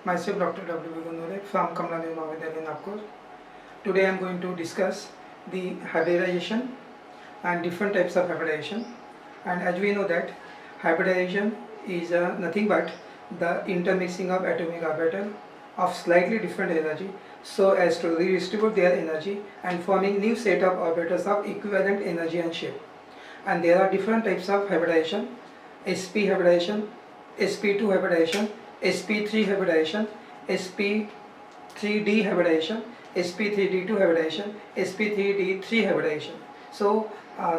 Myself Dr. W. Gunore from Kamala Nehru Mahavidyalaya, Nagpur. Today I am going to discuss the hybridization and different types of hybridization. And as we know that hybridization is nothing but the intermixing of atomic orbital of slightly different energy so as to redistribute their energy and forming new set of orbitals of equivalent energy and shape. And there are different types of hybridization: sp hybridization, sp2 hybridization, sp3 hybridization, sp3d hybridization, sp3d2 hybridization, sp3d3 hybridization. So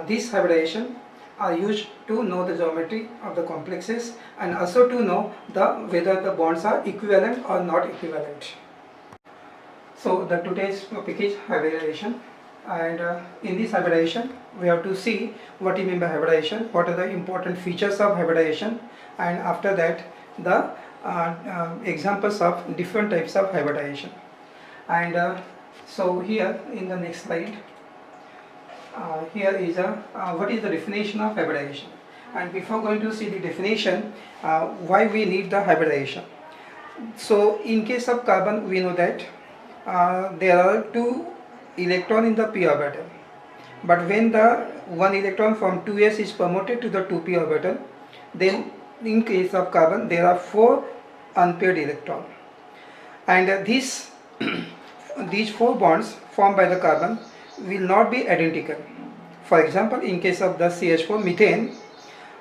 these hybridization are used to know the geometry of the complexes and also to know whether the bonds are equivalent or not equivalent. So the today's topic is hybridization, and in this hybridization we have to see what you mean by hybridization, what are the important features of hybridization, and after that the examples of different types of hybridization. And so here in the next slide, here is what is the definition of hybridization. And before going to see the definition, why we need the hybridization. So in case of carbon, we know that there are two electrons in the p orbital, but when the one electron from 2s is promoted to the 2p orbital, then in case of carbon there are four unpaired electrons, and these these four bonds formed by the carbon will not be identical. For example, in case of the CH4 methane,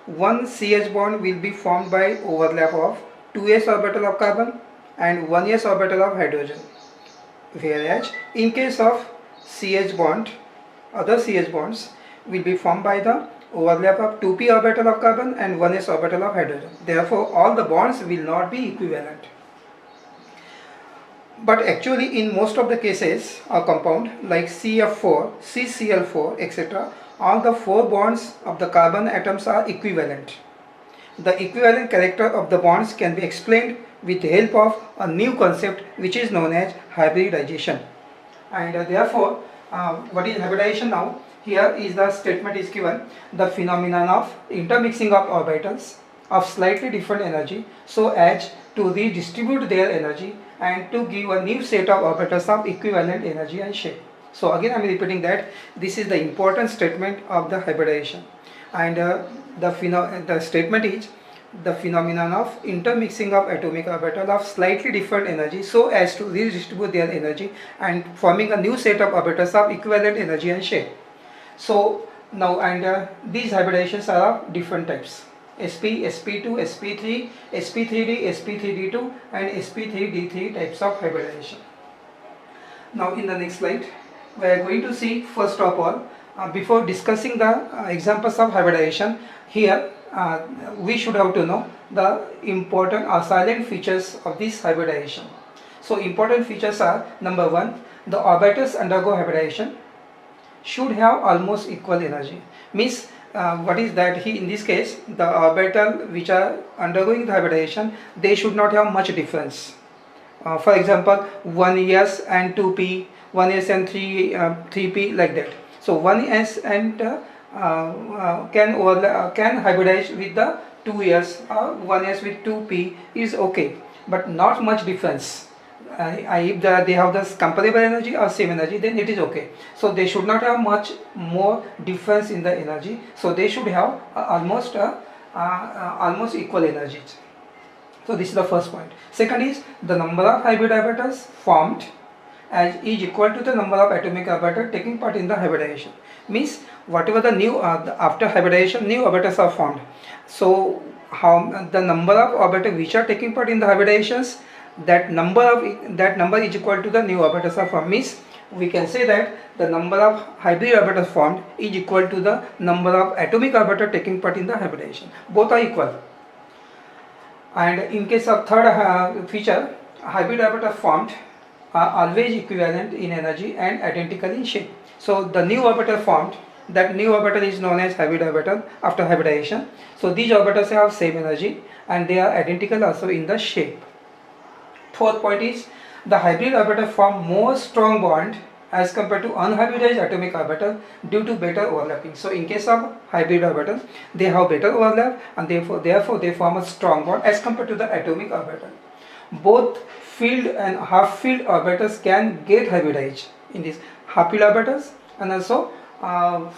one CH bond will be formed by overlap of 2s orbital of carbon and 1s orbital of hydrogen, whereas in case of CH bond, other CH bonds will be formed by the overlap of 2p orbital of carbon and 1s orbital of hydrogen. Therefore, all the bonds will not be equivalent. But actually in most of the cases, a compound like CF4, CCl4, etc., all the four bonds of the carbon atoms are equivalent. The equivalent character of the bonds can be explained with the help of a new concept which is known as hybridization. And therefore, what is hybridization now? Here is the statement is given: the phenomenon of intermixing of orbitals of slightly different energy so as to redistribute their energy and to give a new set of orbitals of equivalent energy and shape. So again I am repeating that this is the important statement of the hybridization, and the statement is the phenomenon of intermixing of atomic orbital of slightly different energy so as to redistribute their energy and forming a new set of orbitals of equivalent energy and shape. So now, and these hybridizations are of different types: sp, sp2, sp3, sp3d, sp3d2 and sp3d3 types of hybridization. Now in the next slide we are going to see, first of all, before discussing the examples of hybridization, here we should have to know the important or silent features of this hybridization. So important features are: number one, the orbitals undergo hybridization should have almost equal energy. Means what is that? In this case, the orbital which are undergoing the hybridization, they should not have much difference. For example, 1s and 2p, 1s and 3p, like that. So 1s and can hybridize with the 2s, or 1s with 2p is okay, but not much difference. If they have the comparable energy or same energy, then it is okay. So they should not have much more difference in the energy. So they should have almost equal energies. So this is the first point. Second is the number of hybrid orbitals formed as is equal to the number of atomic orbitals taking part in the hybridization. Means whatever the new after hybridization new orbitals are formed. So how the number of orbitals which are taking part in the hybridizations, that number is equal to the new orbitals are formed. Means we can say that the number of hybrid orbitals formed is equal to the number of atomic orbitals taking part in the hybridization. Both are equal. And in case of third feature, hybrid orbitals formed are always equivalent in energy and identical in shape. So the new orbital formed, that new orbital is known as hybrid orbital after hybridization. So these orbitals have same energy and they are identical also in the shape. Fourth point is the hybrid orbital form more strong bond as compared to unhybridized atomic orbital due to better overlapping. So in case of hybrid orbital, they have better overlap and therefore they form a strong bond as compared to the atomic orbital. both filled and half filled orbitals can get hybridized in this half filled orbitals and also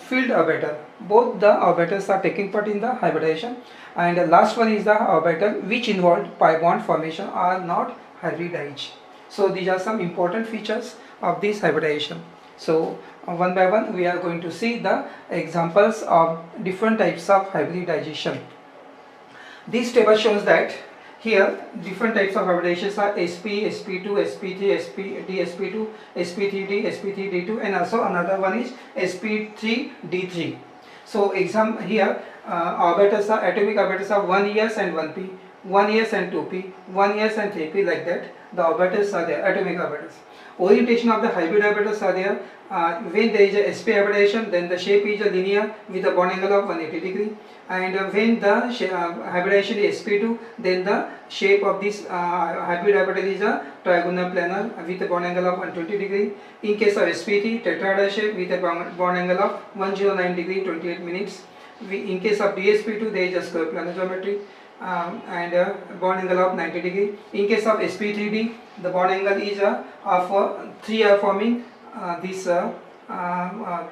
filled orbital. Both the orbitals are taking part in the hybridization, and the last one is the orbital which involved pi bond formation are not hybridized. So these are some important features of this hybridization. So one by one we are going to see the examples of different types of hybridization. This table shows that here different types of hybridizations are sp, sp2, sp3, spd, sp2, sp3d, sp3d2, and also another one is sp3d3. So here orbitals are atomic orbitals are 1s and 1p, 1s and 2p, 1s and 3p, like that. The orbitals are there, atomic orbitals. Orientation of the hybrid orbitals are there. When there is a sp hybridization, then the shape is a linear with a bond angle of 180 degree, and when the hybridization is sp2, then the shape of this hybrid orbital is a trigonal planar with a bond angle of 120 degree. In case of sp3, tetrahedral shape with a bond angle of 109 degree 28 minutes. In case of dsp2, there is a square planar geometry and a bond angle of 90 degree. In case of sp3d, the bond angle is of 3 are forming this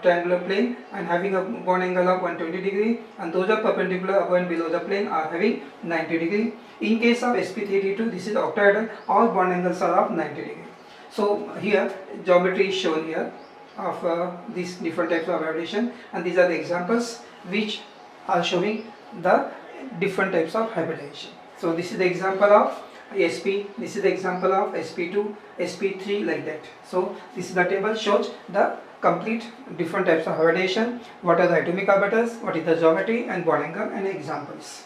triangular plane and having a bond angle of 120 degree, and those are perpendicular above and below the plane are having 90 degree. In case of sp3d2, this is octahedral, all bond angles are of 90 degree. So here geometry is shown here of these different types of hybridization, and these are the examples which are showing the different types of hybridization. So this is the example of sp, this is the example of sp2, sp3, like that. So this is the table shows the complete different types of hybridization, what are the atomic orbitals, what is the geometry and bond angle, and examples.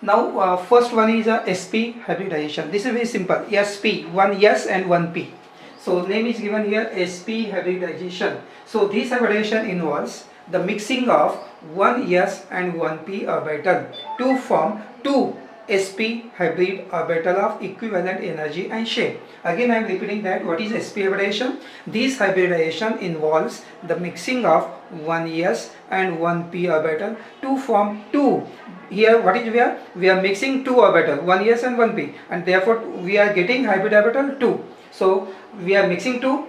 Now first one is sp hybridization. This is very simple, sp, one s and one p. So name is given here sp hybridization. So this hybridization involves the mixing of one s and one p orbital to form two sp hybrid orbital of equivalent energy and shape. Again I am repeating that what is sp hybridization. This hybridization involves the mixing of one s and one p orbital to form two. Here what is we are mixing two orbital, one s and one p, and therefore we are getting hybrid orbital 2. So we are mixing two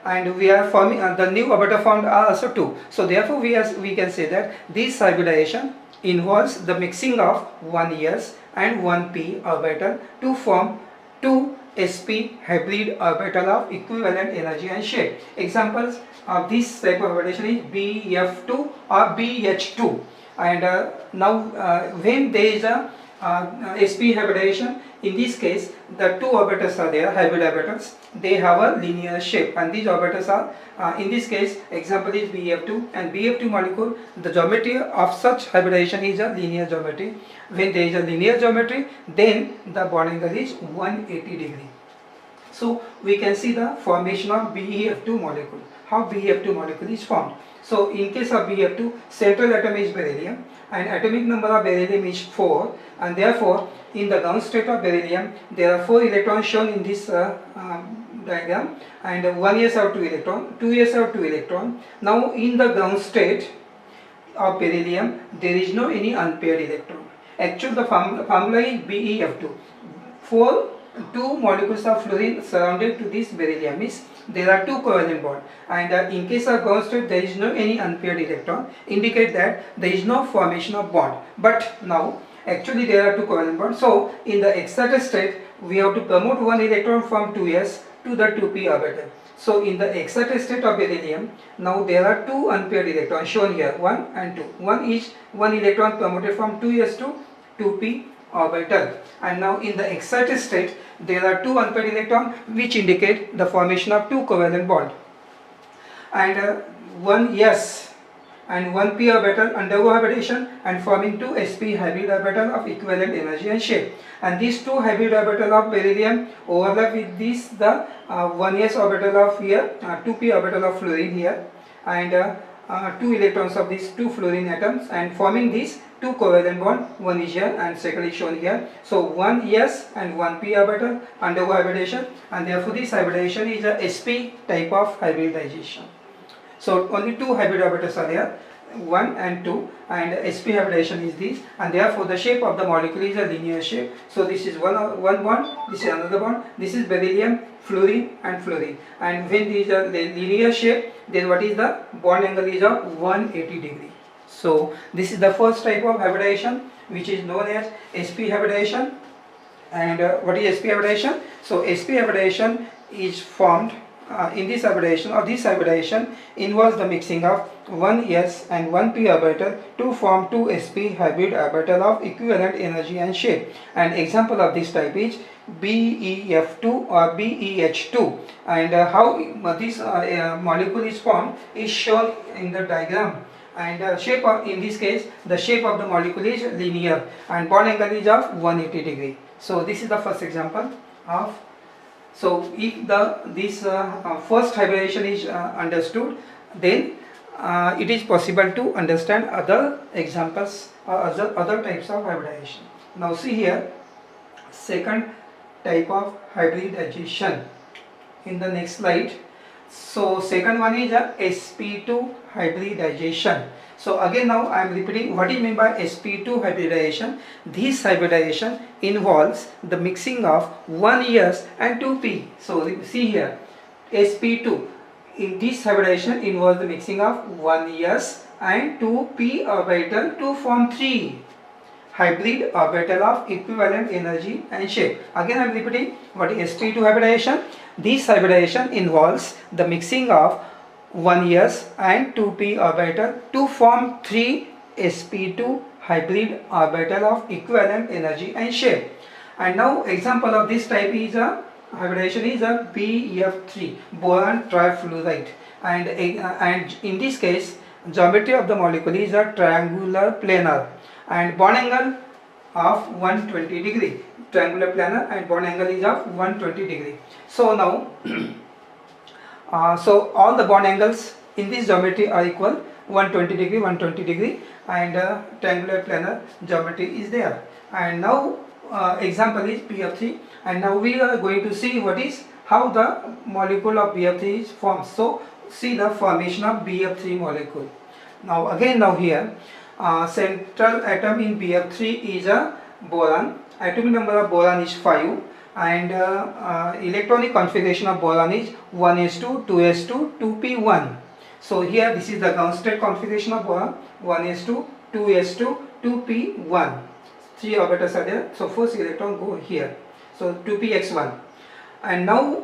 and we are forming the new orbital formed are also 2. So therefore we can say that this hybridization involves the mixing of one s and one p orbital to form two sp hybrid orbital of equivalent energy and shape. Examples of this type of hybridization is bf2 or bh2. And now when there is a sp hybridization, in this case the two orbitals are there, hybrid orbitals, they have a linear shape, and these orbitals are in this case example is bf2, and bf2 molecule, the geometry of such hybridization is a linear geometry. When there is a linear geometry, then the bond angle is 180 degree. So we can see the formation of BeF2 molecule, how BeF2 molecule is formed. So in case of BeF2, central atom is beryllium and atomic number of beryllium is 4, and therefore in the ground state of beryllium there are 4 electrons shown in this diagram, and 1s have 2 electron, 2s have 2 electron. Now in the ground state of beryllium there is no any unpaired electron. Actually the formula is BeF2. 2 molecules of fluorine surrounded to this beryllium means there are 2 covalent bonds, and in case of ground state there is no any unpaired electron, indicate that there is no formation of bond. But now actually there are 2 covalent bonds. So in the excited state we have to promote 1 electron from 2s to the 2p orbital. So in the excited state of beryllium, now there are 2 unpaired electrons shown here, 1 and 2. One is 1 electron promoted from 2s to 2p orbital, and now in the excited state there are 2 unpaired electrons which indicate the formation of 2 covalent bond, and 1 s and 1 p orbital undergo hybridization and forming 2 sp hybrid orbital of equivalent energy and shape. And these 2 hybrid orbital of beryllium overlap with this the 1s orbital of here, 2p orbital of fluorine here, and 2 electrons of these 2 fluorine atoms, and forming these 2 covalent bond, one is here and second is shown here. So 1 s and 1 p orbital undergo hybridization, and therefore this hybridization is a sp type of hybridization. So only 2 hybrid orbitals are there. 1 and 2, and sp hybridization is this, and therefore the shape of the molecule is a linear shape. So this is one bond, this is another bond, this is beryllium, fluorine and fluorine, and when these are linear shape, then what is the bond angle is of 180 degree. So this is the first type of hybridization, which is known as sp hybridization. And what is sp hybridization? So sp hybridization is formed in this hybridization, or this hybridization involves the mixing of one s and one p orbital to form two sp hybrid orbital of equivalent energy and shape. An example of this type is BeF2 or BeH2, and how this molecule is formed is shown in the diagram. And shape of, in this case, the shape of the molecule is linear and bond angle is of 180 degree. So this is the first example of. So if this first hybridization is understood, then it is possible to understand other examples or other types of hybridization. Now see here, second type of hybridization in the next slide. So second one is a sp2 hybridization. So again, now I am repeating what is meant by sp2 hybridization. This hybridization involves the mixing of 1s and 2p. So see here, sp2 in this hybridization involves the mixing of 1s and 2p orbital to form 3 hybrid orbital of equivalent energy and shape. Again I am repeating what is sp2 hybridization. This hybridization involves the mixing of 1s and 2p orbital to form 3 sp2 hybrid orbital of equivalent energy and shape. And now example of this type is a hybridization is a BeF3, boron trifluoride, and in this case geometry of the molecule is a triangular planar and bond angle of 120 degree. Triangular planar and bond angle is of 120 degree. So now so all the bond angles in this geometry are equal, 120 degree, 120 degree, and triangular planar geometry is there. And now example is BeF3, and now we are going to see what is how the molecule of BeF3 is formed. So see the formation of BeF3 molecule. Now again, now here central atom in BeF3 is a boron. Atomic number of boron is 5, and electronic configuration of boron is 1s2, 2s2, 2p1. So here this is the ground state configuration of boron, 1s2, 2s2, 2p1. 3 orbitals are there, so first electron go here, so 2px1. And now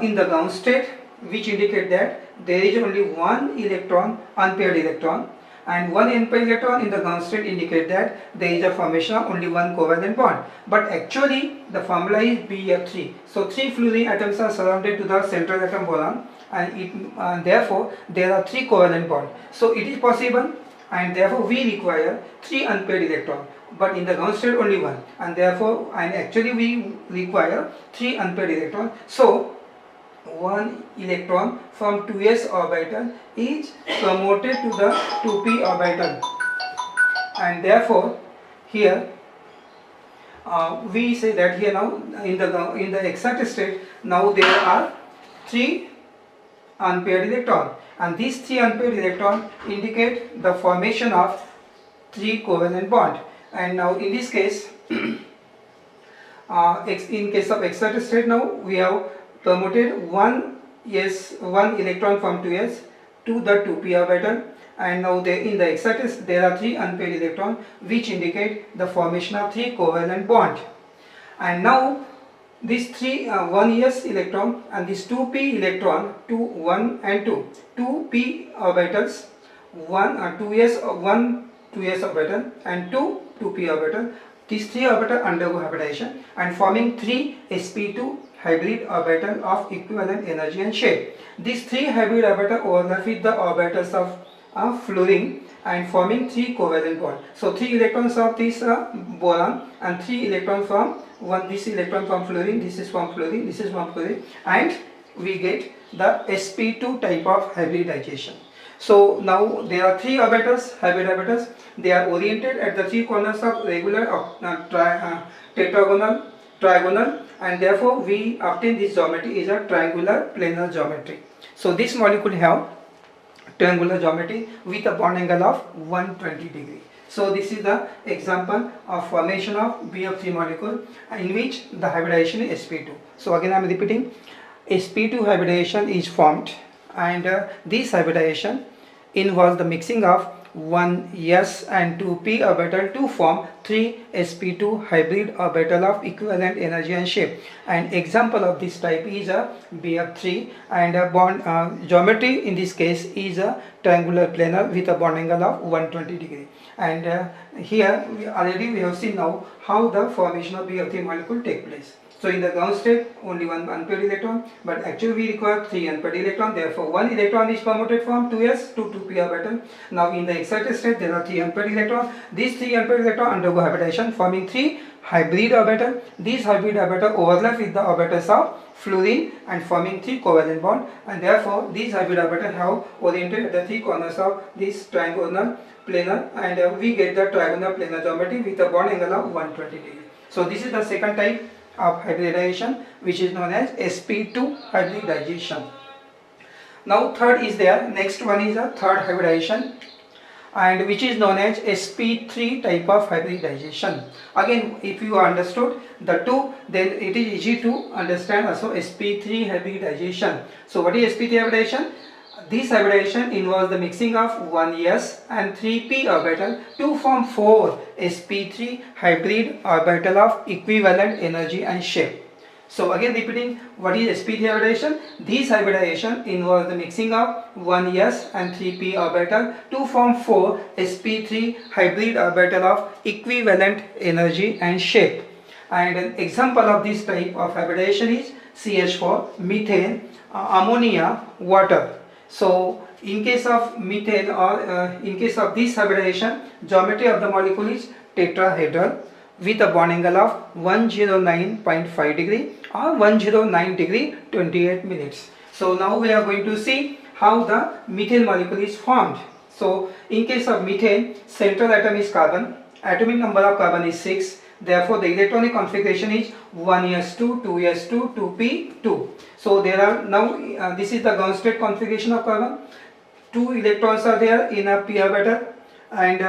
in the ground state, which indicate that there is only one electron, unpaired electron, and one unpaired electron in the ground state indicate that there is a formation of only one covalent bond. But actually the formula is BeF3. So 3 fluorine atoms are surrounded to the central atom boron, and therefore there are 3 covalent bonds. So it is possible, and therefore we require 3 unpaired electrons. But in the ground state only one, and therefore actually we require 3 unpaired electrons. So one electron from 2s orbital is promoted to the 2p orbital, and therefore here we say that here now in the excited state now there are 3 unpaired electrons, and these 3 unpaired electrons indicate the formation of 3 covalent bond. And now in this case in case of excited state, now we have promoted one electron from 2s to the 2p orbital, and now in the excited there are 3 unpaired electrons which indicate the formation of 3 covalent bond. And now these 1s electron and this 2p electron, 2 1 and 2p orbitals, 2s orbital and 2p orbital, these 3 orbitals undergo hybridization and forming 3 sp2 hybrid orbital of equivalent energy and shape. These 3 hybrid orbitals overlap with the orbitals of fluorine and forming 3 covalent bonds. So 3 electrons of this boron and 3 electrons from this electron from fluorine, this is from fluorine, this is from fluorine, and we get the sp2 type of hybridization. So now there are 3 orbitals, hybrid orbitals. They are oriented at the 3 corners of regular tetragonal, trigonal, and therefore we obtain this geometry is a triangular planar geometry. So this molecule have triangular geometry with a bond angle of 120 degree. So this is the example of formation of BF3 molecule in which the hybridization is sp2. So again I am repeating, sp2 hybridization is formed, and this hybridization involves the mixing of 1s and 2p orbital to form 3 sp2 hybrid orbital of equivalent energy and shape. And example of this type is a BF3, and a bond geometry in this case is a triangular planar with a bond angle of 120 degree. And here we have seen now how the formation of BF3 molecule take place. So in the ground state only one unpaired electron, but actually we require 3 unpaired electron, therefore 1 electron is promoted from 2s to 2p orbital. Now in the excited state there are 3 unpaired electrons. These 3 unpaired electrons undergo hybridization forming 3 hybrid orbital. These hybrid orbital overlap with the orbitals of fluorine and forming 3 covalent bond, and therefore these hybrid orbitals have oriented at the 3 corners of this trigonal planar, and we get the trigonal planar geometry with a bond angle of 120 degree. So this is the second type of hybridization, which is known as sp2 hybridization. Now third is there, next one is a third hybridization, and which is known as sp3 type of hybridization. Again, if you understood the two, then it is easy to understand also sp3 hybridization. So what is sp3 hybridization? This hybridization involves the mixing of 1s and 3p orbital to form 4 sp3 hybrid orbital of equivalent energy and shape. So again repeating, what is sp3 hybridization? This hybridization involves the mixing of 1s and 3p orbital to form 4 sp3 hybrid orbital of equivalent energy and shape. And an example of this type of hybridization is CH4, methane, ammonia, water. So in case of methane, or in case of this hybridization, geometry of the molecule is tetrahedral with a bond angle of 109.5 degree or 109 degree 28 minutes. So now we are going to see how the methane molecule is formed. So in case of methane, central atom is carbon, atomic number of carbon is 6. Therefore, the electronic configuration is 1s2, 2s2, 2p2. So there are now, this is the ground state configuration of carbon. 2 electrons are there in a p orbital, and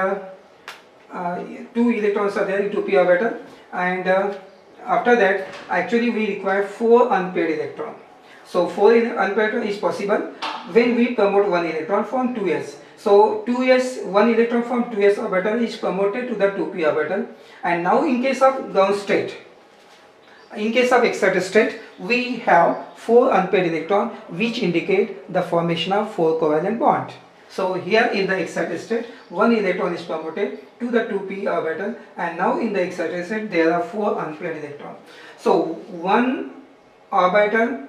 2 electrons are there in 2p orbital, and after that actually we require 4 unpaired electrons. So 4 unpaired is possible when we promote 1 electron from 2s. So 2s, 1 electron from 2s orbital is promoted to the 2p orbital. And now in case of ground state, in case of excited state, we have 4 unpaired electrons which indicate the formation of 4 covalent bonds. So here in the excited state, 1 electron is promoted to the 2p orbital, and now in the excited state there are 4 unpaired electrons. So 1 orbital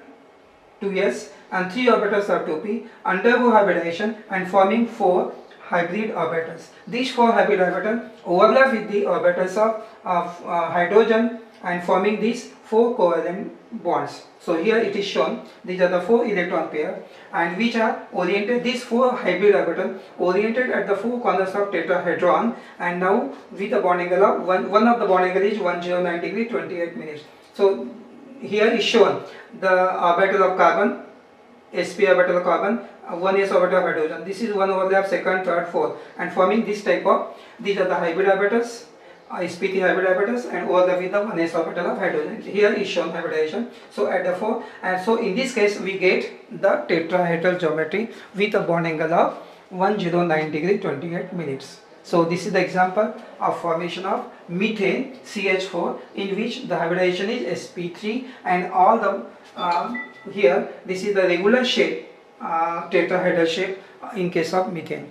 2s and 3 orbitals of 2p undergo hybridization and forming 4 hybrid orbitals. These 4 hybrid orbitals overlap with the orbitals of hydrogen and forming these 4 covalent bonds. So here it is shown, these are the 4 electron pair, and which are oriented, these 4 hybrid orbitals oriented at the 4 corners of tetrahedron, and now with the bond angle of one of the bond angle is 109 degree 28 minutes. So here is shown the orbital of carbon, sp orbital of carbon, 1s orbital of hydrogen. This is one overlap, second, third, fourth, and forming this type of, these are the hybrid orbitals, sp3 hybrid orbitals, and overlap with the 1s orbital of hydrogen. Here is shown hybridization. So at the 4, and so in this case we get the tetrahedral geometry with a bond angle of 109 degree 28 minutes. So this is the example of formation of methane CH4 in which the hybridization is sp3, and all the here this is the regular shape, tetrahedral shape in case of methane.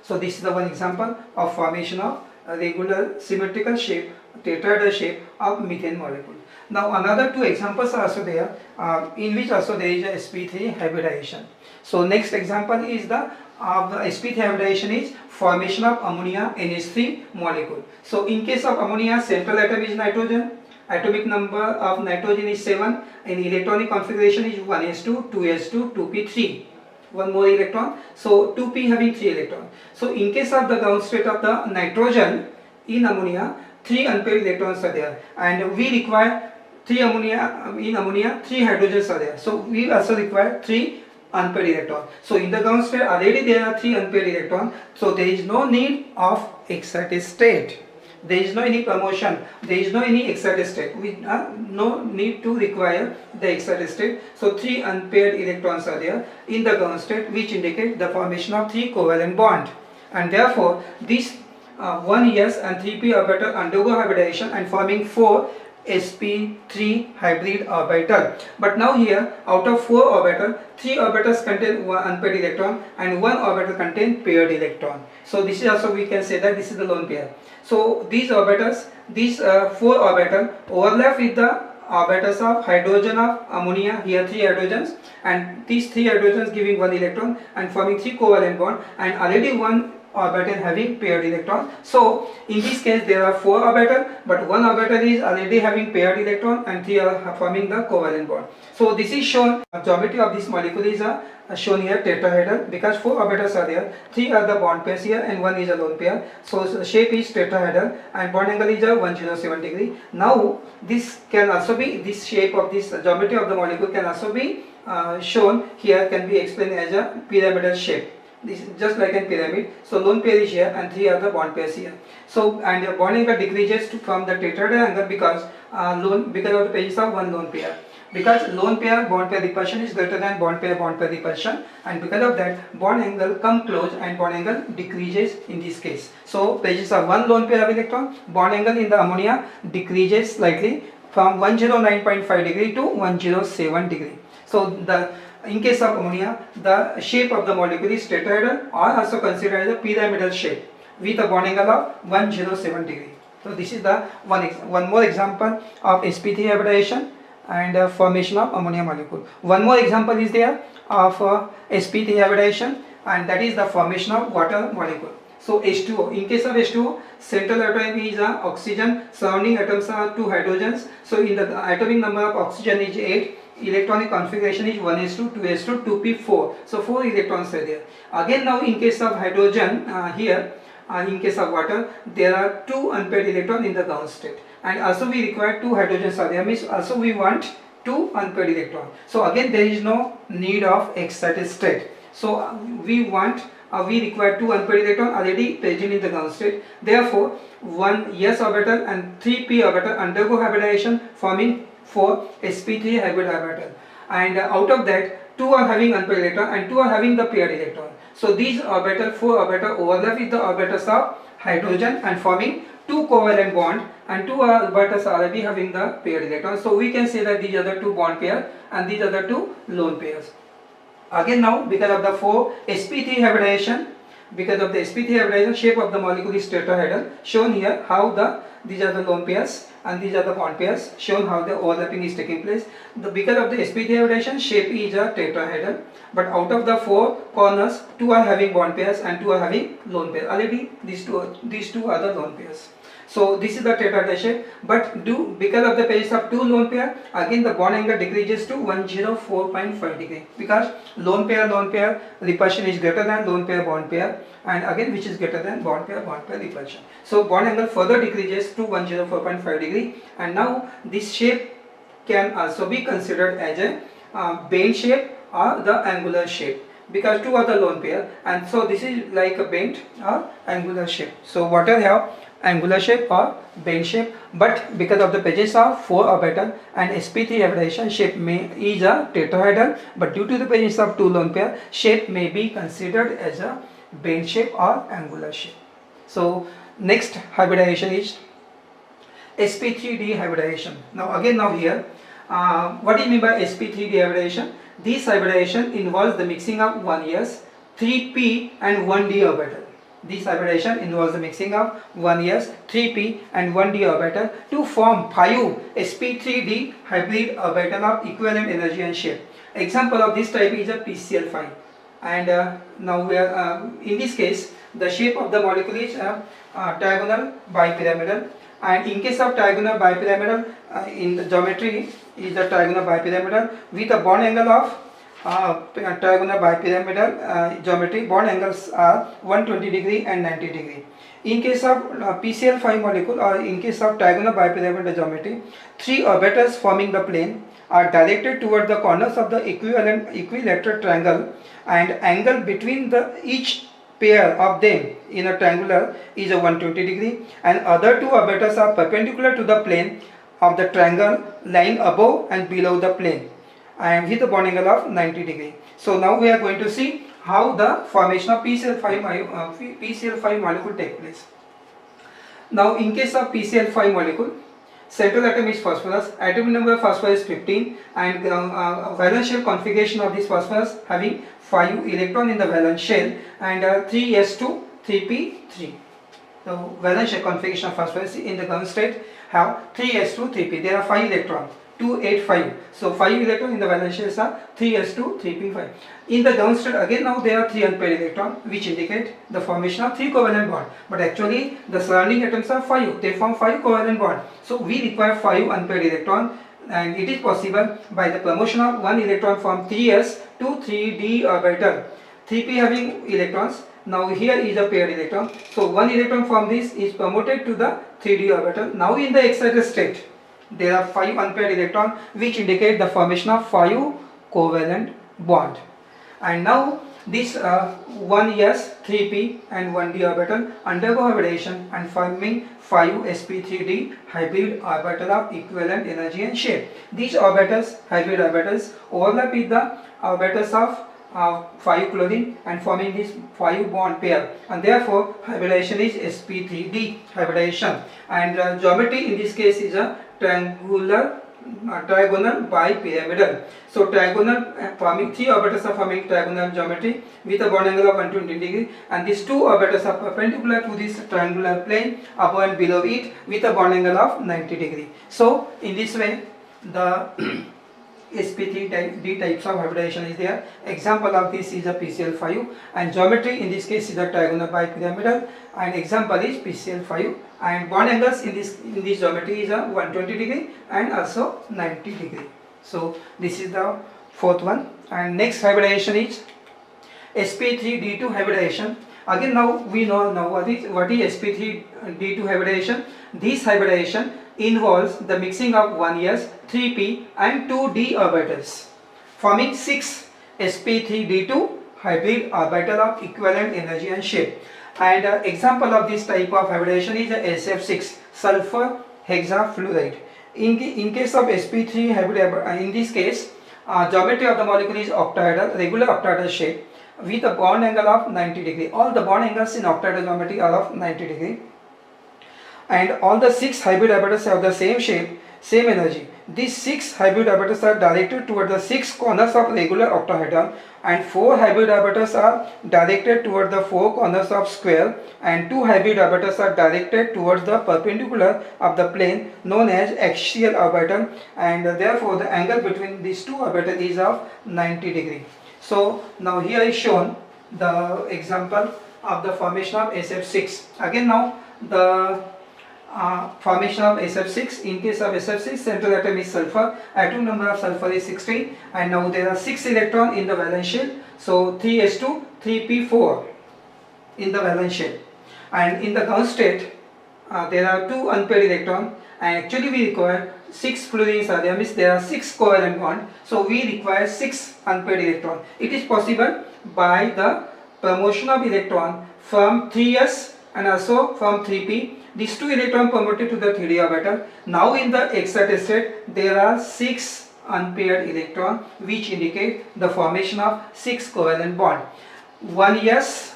So this is the one example of formation of a regular symmetrical shape, tetrahedral shape of methane molecule. Now another 2 examples are also there, in which also there is a sp3 hybridization. So next example is the sp3 hybridization is formation of ammonia NH3 molecule. So in case of ammonia, central atom is nitrogen, atomic number of nitrogen is 7, and electronic configuration is 1s2, 2s2, 2p3. One more electron, so 2p having 3 electrons. So in case of the ground state of the nitrogen in ammonia, 3 unpaired electrons are there, and we require 3 ammonia, in ammonia 3 hydrogens are there. So we also require 3 unpaired electron. So in the ground state already there are 3 unpaired electrons, so there is no need of excited state. There is no any promotion, there is no any excited state. We no need to require the excited state. So 3 unpaired electrons are there in the ground state, which indicate the formation of 3 covalent bond, and therefore these 1s and 3p orbital undergo hybridization and forming 4 sp3 hybrid orbital. But now here, out of 4 orbital, 3 orbitals contain 1 unpaired electron and 1 orbital contain paired electron. So this is also, we can say that this is the lone pair. So these orbitals, these 4 orbital overlap with the orbitals of hydrogen of ammonia, here 3 hydrogens, and these 3 hydrogens giving 1 electron and forming 3 covalent bond, and already 1 orbital having paired electron. So in this case there are 4 orbital, but 1 orbital is already having paired electron and 3 are forming the covalent bond. So this is shown, geometry of this molecule is shown here tetrahedral, because 4 orbitals are there, 3 are the bond pairs here and 1 is a lone pair. So the shape is tetrahedral and bond angle is 107 degree. Now this can also be, this shape of this geometry of the molecule can also be shown here, can be explained as a pyramidal shape. This is just like a pyramid. So lone pair is here and 3 are the bond pairs here. So and the bond angle decreases from the tetrahedral angle because because of the presence of 1 lone pair. Because lone pair bond pair repulsion is greater than bond pair repulsion, and because of that bond angle come close and bond angle decreases in this case. So presence of 1 lone pair of electron, bond angle in the ammonia decreases slightly from 109.5 degree to 107 degree. So in case of ammonia, the shape of the molecule is tetrahedral or also considered as a pyramidal shape with a bond angle of 107 degree. So this is the one more example of sp3 hybridization and formation of ammonia molecule. One more example is there of sp3 hybridization, and that is the formation of water molecule. So H2O, in case of H2O, central atom is oxygen, surrounding atoms are 2 hydrogens. So in the atomic number of oxygen is 8, electronic configuration is 1s2, 2s2, 2p4. So 4 electrons are there. Again now in case of hydrogen, here in case of water, there are 2 unpaired electrons in the ground state, and also we require 2 hydrogens are there, means also we want 2 unpaired electrons. So again there is no need of excited state. So we require 2 unpaired electrons already present in the ground state. Therefore 1 s orbital and 3 p orbital undergo hybridization, forming 4 sp3 hybrid orbital, and out of that 2 are having unpaired electron and 2 are having the paired electron. So these 4 orbital overlap with the orbitals of hydrogen and forming 2 covalent bond, and 2 orbitals are already having the paired electron. So we can say that these are the 2 bond pair and these are the 2 lone pairs. Again now, because of the 4 sp3 hybridization, shape of the molecule is tetrahedral, shown here how these are the lone pairs and these are the bond pairs, shown how the overlapping is taking place. Because of the sp3 hybridization, shape is a tetrahedral, but out of the 4 corners, 2 are having bond pairs and 2 are having lone pair. Already these two are the lone pairs. So this is the tetrahedral shape, but because of the presence of 2 lone pair, again the bond angle decreases to 104.5 degree, because lone pair repulsion is greater than lone pair bond pair, and again which is greater than bond pair repulsion. So bond angle further decreases to 104.5 degree, and now this shape can also be considered as a bent shape or the angular shape, because 2 are the lone pair, and so this is like a bent or angular shape. So water have angular shape or bent shape, but because of the presence of 4 orbital and sp3 hybridization, shape is a tetrahedral, but due to the presence of 2 lone pair, shape may be considered as a bent shape or angular shape. So next hybridization is sp3d hybridization. Now here, what do you mean by sp3d hybridization? This hybridization involves the mixing of 1s, 3p and 1d orbital. This hybridization involves the mixing of 1s, 3p and 1d orbital to form 5 sp3d hybrid orbital of equivalent energy and shape. Example of this type is a PCl5, and now we are in this case the shape of the molecule is diagonal bipyramidal, and in case of diagonal bipyramidal, in the geometry is the trigonal bipyramidal with a bond angle of trigonal bipyramidal geometry, bond angles are 120 degree and 90 degree. In case of PCl5 molecule, or in case of trigonal bipyramidal geometry, three orbitals forming the plane are directed toward the corners of the equivalent equilateral triangle, and angle between each pair of them in a triangular is a 120 degree, and other two orbitals are perpendicular to the plane of the triangle lying above and below the plane, and with a bond angle of 90 degree. So now we are going to see how the formation of PCl5 molecule take place. Now in case of PCl5 molecule, central atom is phosphorus, atomic number of phosphorus is 15, and valence shell configuration of this phosphorus having 5 electron in the valence shell and 3s2 3p3. The valence shell configuration of phosphorus in the ground state have 3s2 3p. There are 5 electrons, 2 8 5. So 5 electrons in the valence shells are 3s2 3p5. In the ground state again now there are 3 unpaired electrons, which indicate the formation of 3 covalent bond. But actually the surrounding atoms are 5. They form 5 covalent bond. So we require 5 unpaired electrons, and it is possible by the promotion of 1 electron from 3s to 3d orbital. 3p having electrons. Now here is a paired electron. So 1 electron from this is promoted to the 3d orbital. Now in the excited state there are 5 unpaired electrons, which indicate the formation of 5 covalent bond. And now this 1s 3p and 1d orbital undergo hybridization and forming 5 sp3d hybrid orbital of equivalent energy and shape. These orbitals, hybrid orbitals, overlap with the orbitals of 5 chlorine and forming this 5 bond pair, and therefore hybridization is sp3d hybridization. And geometry in this case is a trigonal bipyramidal. So trigonal forming 3 orbitals are forming trigonal geometry with a bond angle of 120 degree, and these 2 orbitals are perpendicular to this triangular plane above and below it with a bond angle of 90 degree. So in this way the sp3d types of hybridization is there. Example of this is a PCl5, and geometry in this case is a trigonal bipyramidal, and example is PCl5, and bond angles in this geometry is a 120 degree and also 90 degree. So this is the fourth one. And next hybridization is sp3d2 hybridization. Again now we know now what is sp3d2 hybridization. This hybridization involves the mixing of 1s 3p and 2d orbitals, forming 6 sp3d2 hybrid orbital of equivalent energy and shape. And example of this type of hybridization is SF6, sulfur hexafluoride. In case of sp3 hybrid, in this case geometry of the molecule is octahedral, regular octahedral shape with a bond angle of 90 degree. All the bond angles in octahedral geometry are of 90 degree, and all the 6 hybrid orbitals have the same shape, same energy. These 6 hybrid orbitals are directed toward the 6 corners of regular octahedron, and 4 hybrid orbitals are directed toward the 4 corners of square, and 2 hybrid orbitals are directed towards the perpendicular of the plane known as axial orbital, and therefore the angle between these 2 orbitals is of 90 degree. So now here is shown the example of the formation of SF6. Again now the formation of SF6. In case of SF6, central atom is sulfur, atomic number of sulfur is 16, and now there are 6 electrons in the valence shell, so 3s2 3p4 in the valence shell. And in the ground state there are 2 unpaired electrons, and actually we require 6 fluorines are there, means there are 6 covalent bonds, so we require 6 unpaired electrons. It is possible by the promotion of electron from 3s and also from 3p. These 2 electrons promoted to the 3d orbital. Now in the excited state there are 6 unpaired electrons, which indicate the formation of 6 covalent bond. 1s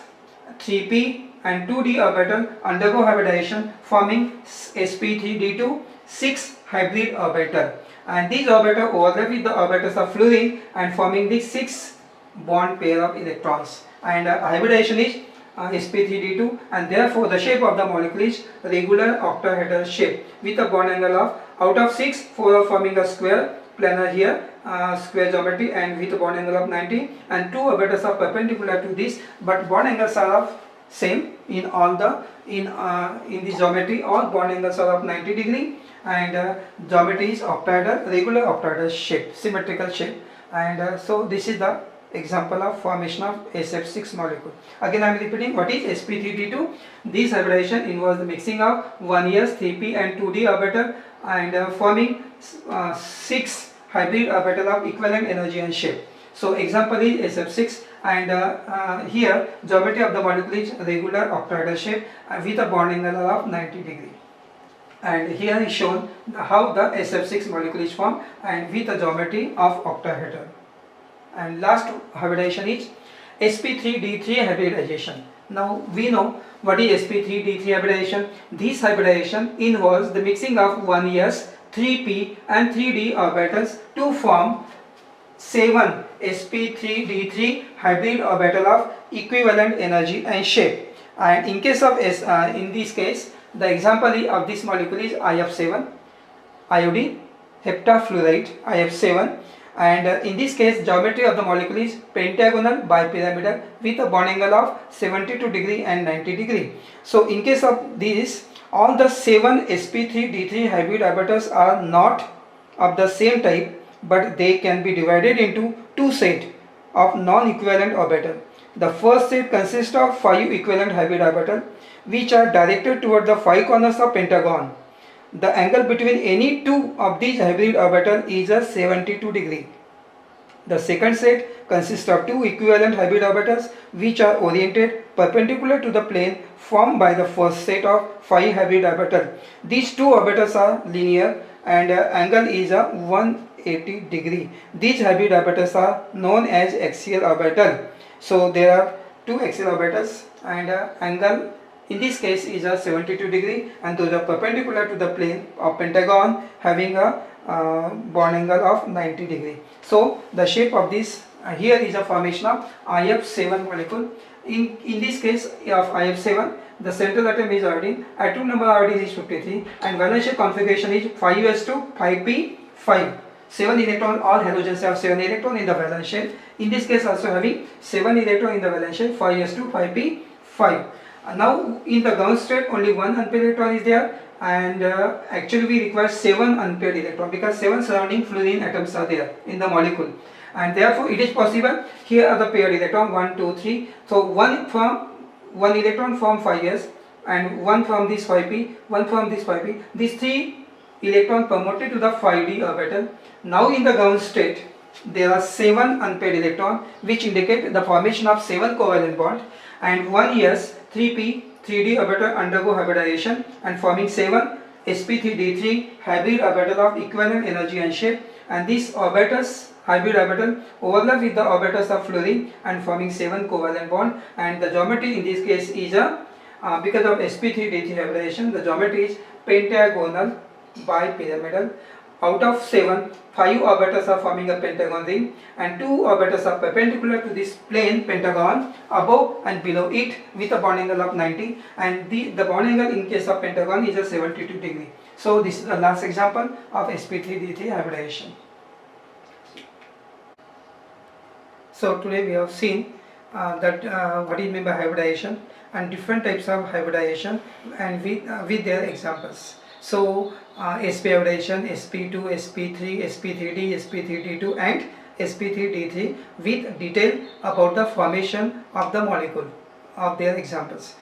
3p and 2d orbital undergo hybridization, forming sp3d2 6 hybrid orbital, and these orbitals overlap with the orbitals of fluorine and forming the 6 bond pair of electrons. And hybridization is sp3d2, and therefore the shape of the molecule is regular octahedral shape with a bond angle of, out of 6, 4 are forming a square planar here, square geometry, and with a bond angle of 90, and 2 orbitals are perpendicular to this, but bond angles are of same in all the in this geometry. All bond angles are of 90 degree, and geometry is octahedral, regular octahedral shape, symmetrical shape, and so this is the example of formation of SF6 molecule. Again I am repeating, what is sp3d2? This hybridization involves the mixing of 1s, 3p and 2d orbital and forming 6 hybrid orbital of equivalent energy and shape. So example is SF6, and here geometry of the molecule is regular octahedral shape with a bond angle of 90 degree. And here is shown how the SF6 molecule is formed and with a geometry of octahedral. And last hybridization is sp3d3 hybridization. Now we know what is sp3d3 hybridization. This hybridization involves the mixing of 1s, 3p and 3d orbitals to form 7 sp3d3 hybrid orbital of equivalent energy and shape. And in case of in this case, the example of this molecule is IF7, iodine heptafluoride IF7, and in this case geometry of the molecule is pentagonal bipyramidal with a bond angle of 72 degree and 90 degree. So in case of this, all the 7 sp3d3 hybrid orbitals are not of the same type, but they can be divided into two sets of non-equivalent orbital. The first set consists of 5 equivalent hybrid orbitals which are directed toward the 5 corners of pentagon. The angle between any two of these hybrid orbitals is a 72 degree. The second set consists of 2 equivalent hybrid orbitals which are oriented perpendicular to the plane formed by the first set of 5 hybrid orbitals. These two orbitals are linear and angle is a 180 degree. These hybrid orbitals are known as axial orbital. So there are 2 axial orbitals and angle in this case is a 72 degree, and those are perpendicular to the plane of pentagon having a bond angle of 90 degree. So the shape of this here is a formation of IF7 molecule. In this case of IF7, the central atom is iodine, atom number of iodine is 53 and valence configuration is 5s2 5p5. 7 electron, all halogens have 7 electron in the valence shell. In this case also having 7 electron in the valence shell, 5s2 5p5. Now in the ground state only 1 unpaired electron is there, and actually we require 7 unpaired electron because 7 surrounding fluorine atoms are there in the molecule, and therefore it is possible. Here are the paired electron 1, 2, 3. So one electron from 5s and one from this 5p, one from this 5p. These 3 electron promoted to the 5d orbital. Now in the ground state there are 7 unpaired electron which indicate the formation of 7 covalent bond, and 1s 3p 3d orbital undergo hybridization and forming 7 sp3d3 hybrid orbital of equivalent energy and shape, and these orbitals hybrid orbital overlap with the orbitals of fluorine and forming 7 covalent bond. And the geometry in this case is a because of sp3d3 hybridization, the geometry is pentagonal bipyramidal. Out of 7, 5 orbitals are forming a pentagon ring and 2 orbitals are perpendicular to this plane pentagon above and below it with a bond angle of 90, and the bond angle in case of pentagon is a 72 degree. So this is the last example of sp3d3 hybridization. So today we have seen that what is meant by hybridization and different types of hybridization and with their examples. So sp hybridization, sp2, sp3, sp3d, sp3d2 and sp3d3 with detail about the formation of the molecule of their examples.